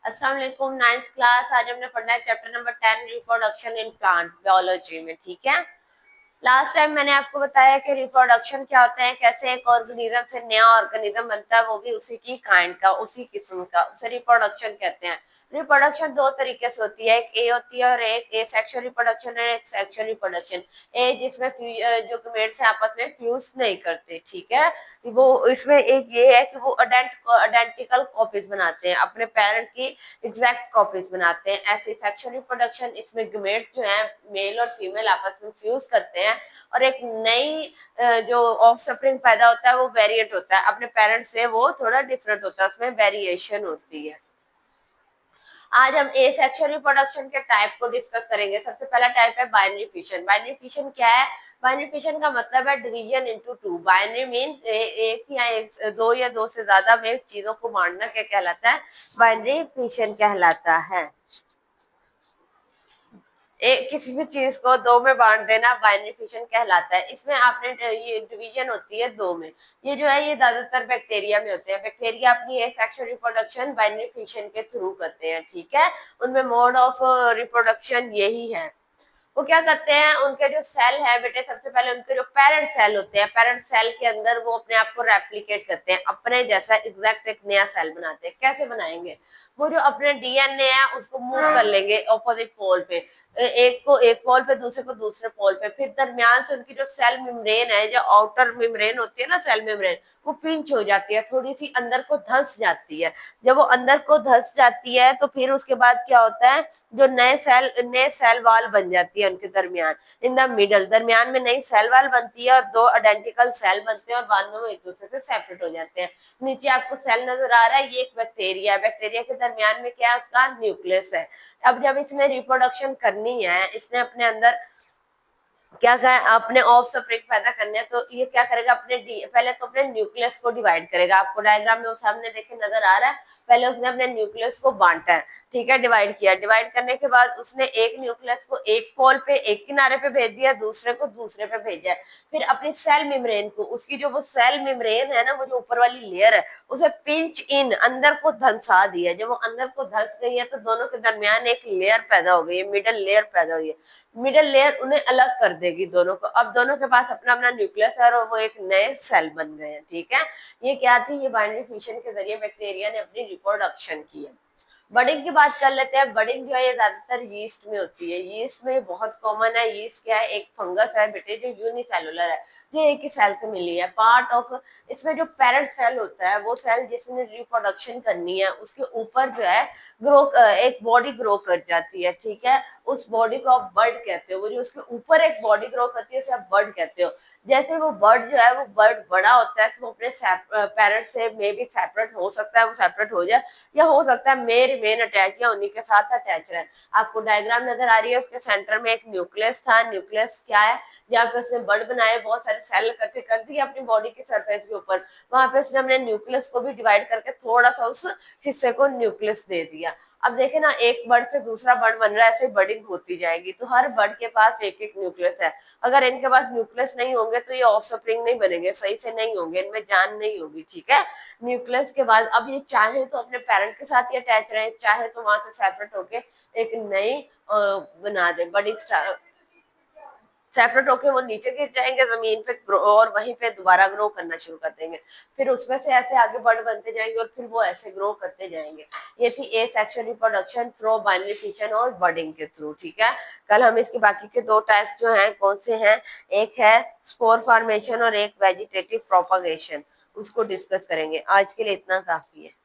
अस्सलाम वालेकुम। 9th class. आज हमने पढ़ना है chapter number 10 reproduction in plant biology में। ठीक है, लास्ट टाइम मैंने आपको बताया कि रिप्रोडक्शन क्या होता है, कैसे एक ऑर्गेनिज्म से नया ऑर्गेनिज्म बनता है, वो भी उसी की काइंड का, उसी किस्म का, उसे रिप्रोडक्शन कहते हैं। रिप्रोडक्शन दो तरीके से होती है, एक ए होती है और एक ए सेक्सुअल रिप्रोडक्शन और एक सेक्सुअल रिप्रोडक्शन। ए जिसमें जो गमेट्स हैं आपस में फ्यूज नहीं करते, ठीक है, वो इसमें एक ये है कि वो आइडेंटिकल कॉपीज बनाते हैं, अपने पेरेंट की एग्जैक्ट कॉपीज बनाते हैं। ऐसे सेक्सुअल रिप्रोडक्शन, इसमें गमेट्स जो है मेल और फीमेल आपस में फ्यूज करते हैं और एक नई जो ऑफस्प्रिंग पैदा होता है वो वेरिएंट होता है, अपने पेरेंट्स से वो थोड़ा डिफरेंट होता है, उसमें वेरिएशन होती है। आज हम ए सेक्सुअल रिप्रोडक्शन के टाइप को डिस्कस करेंगे। सबसे पहला टाइप है बाइनरी फिशन। बाइनरी फिशन क्या है? बाइनरी फिशन का मतलब है division into two. Binary mean एक या दो या दो से ज्यादा में चीजों को बांटना क्या कहलाता है? बाइनरी फिशन कहलाता है। एक किसी भी चीज को दो में बांट देना बाइनरी फिशन कहलाता है। इसमें आपने ये डिवीजन होती है दो में। ये जो है ये ज्यादातर बैक्टीरिया में होते हैं। बैक्टीरिया अपनी सेक्सुअल रिप्रोडक्शन बाइनरी फिशन के थ्रू करते हैं, ठीक है। उनमें मोड ऑफ रिप्रोडक्शन यही है। वो क्या करते हैं, उनके जो सेल है बेटे, सबसे पहले उनके जो पेरेंट सेल होते हैं, पेरेंट सेल के अंदर वो अपने आप को रेप्लिकेट करते हैं, अपने जैसा एग्जैक्ट एक नया सेल बनाते हैं। कैसे बनाएंगे? वो जो अपने डीएनए है उसको मूव कर लेंगे ऑपोजिट पोल पे, एक को एक पोल पे, दूसरे को दूसरे पोल पे, फिर दरमियान से उनकी जो सेल मेम्ब्रेन है, जो आउटर मेम्ब्रेन होती है ना, सेल मेम्ब्रेन, वो पिंच हो जाती है, थोड़ी सी अंदर को धंस जाती है। जब वो अंदर को धंस जाती है तो फिर उसके बाद क्या होता है, जो नए सेल वाल बन जाती है उनके दरमियान। इन द मिडल, दरमियान में नई सेल वाल बनती है और दो आइडेंटिकल सेल बनते हैं और बाद में वो एक दूसरे से सेपरेट हो जाते हैं। नीचे आपको सेल नजर आ रहा है, ये एक बैक्टीरिया है। बैक्टीरिया के दरमियान में क्या है, उसका न्यूक्लियस है। अब जब इसने रिप्रोडक्शन करनी है, इसने अपने अंदर क्या कहा, अपने ऑफ स्प्रिंग पैदा करने हैं, तो ये क्या करेगा, पहले तो अपने न्यूक्लियस को डिवाइड करेगा। आपको डायग्राम में वो सामने देखे नजर आ रहा है, पहले उसने अपने न्यूक्लियस को बांटा है, ठीक है, डिवाइड किया। डिवाइड करने के बाद उसने एक न्यूक्लियस को एक पोल पे, एक किनारे पे भेज दिया, दूसरे को दूसरे पे भेजा है। फिर अपनी सेल मेम्ब्रेन को, उसकी जो वो सेल मेम्ब्रेन है ना, वो जो ऊपर वाली लेयर है, उसे पिंच इन, अंदर को धंसा दिया। जब वो अंदर को धंस गई है तो दोनों के दरमियान एक लेयर पैदा हो गई है, मिडल लेयर पैदा हुई है। मिडल लेयर उन्हें अलग कर देगी दोनों को। अब दोनों के पास अपना अपना न्यूक्लियस है और वो एक नए सेल बन गए हैं, ठीक है। ये क्या थी, ये बाइनरी फिशन के जरिए बैक्टीरिया ने अपनी रिप्रोडक्शन की है। बडिंग की बात कर लेते हैं। बडिंग जो है ये ज्यादातर यीस्ट में होती है। यीस्ट में बहुत कॉमन है। यीस्ट क्या है, एक फंगस है बेटे जो यूनिसेलुलर है, ये एक ही सेल से मिली है, पार्ट ऑफ। इसमें जो पेरेंट सेल होता है, वो सेल जिसने रिप्रोडक्शन करनी है, उसके ऊपर जो है ग्रो, एक बॉडी ग्रो कर जाती है, ठीक है। उस बॉडी को आप बर्ड कहते हो। वो जो उसके ऊपर एक बॉडी ग्रो करती है उसे आप बर्ड कहते हो। जैसे वो बर्ड जो है, वो बर्ड बड़ा होता है तो वो अपने पेरेंट से मे भी सेपरेट हो सकता है, वो सेपरेट हो जाए, या हो सकता है मे रिमेन अटैच, या उन्हीं के साथ अटैच रहे। आपको डायग्राम नजर आ रही है, उसके सेंटर में एक न्यूक्लियस था। न्यूक्लियस क्या है, जहाँ पे उसने बर्ड बनाए, बहुत सारे सेल इकट्ठे कर दिए अपनी बॉडी के सरफेस के ऊपर, वहां पे उसने अपने न्यूक्लियस को भी डिवाइड करके थोड़ा सा उस हिस्से को न्यूक्लियस दे दिया। अब देखे ना, एक बर्ड से दूसरा बर्ड बन रहा है, ऐसे बर्डिंग होती जाएगी। तो हर बर्ड के पास एक एक न्यूक्लियस है। अगर इनके पास न्यूक्लियस नहीं होंगे तो ये ऑफ स्प्रिंग नहीं बनेंगे, सही से नहीं होंगे, इनमें जान नहीं होगी, ठीक है। न्यूक्लियस के बाद अब ये चाहे तो अपने पेरेंट के साथ ही अटैच रहे, चाहे तो वहां से सेपरेट होके एक नई बना दे, बर्डिंग सेपरेट होके वो नीचे गिर जाएंगे जमीन पे, और वहीं पे दोबारा ग्रो करना शुरू कर देंगे। फिर उसमें से ऐसे आगे बर्ड बनते जाएंगे और फिर वो ऐसे ग्रो करते जाएंगे। ये थी ए sexual reproduction through binary fission और बर्डिंग के थ्रू, ठीक है। कल हम इसके बाकी के दो टाइप्स जो हैं कौन से हैं, एक है स्पोर फॉर्मेशन और एक वेजिटेटिव प्रोपगेशन, उसको डिस्कस करेंगे। आज के लिए इतना काफी है।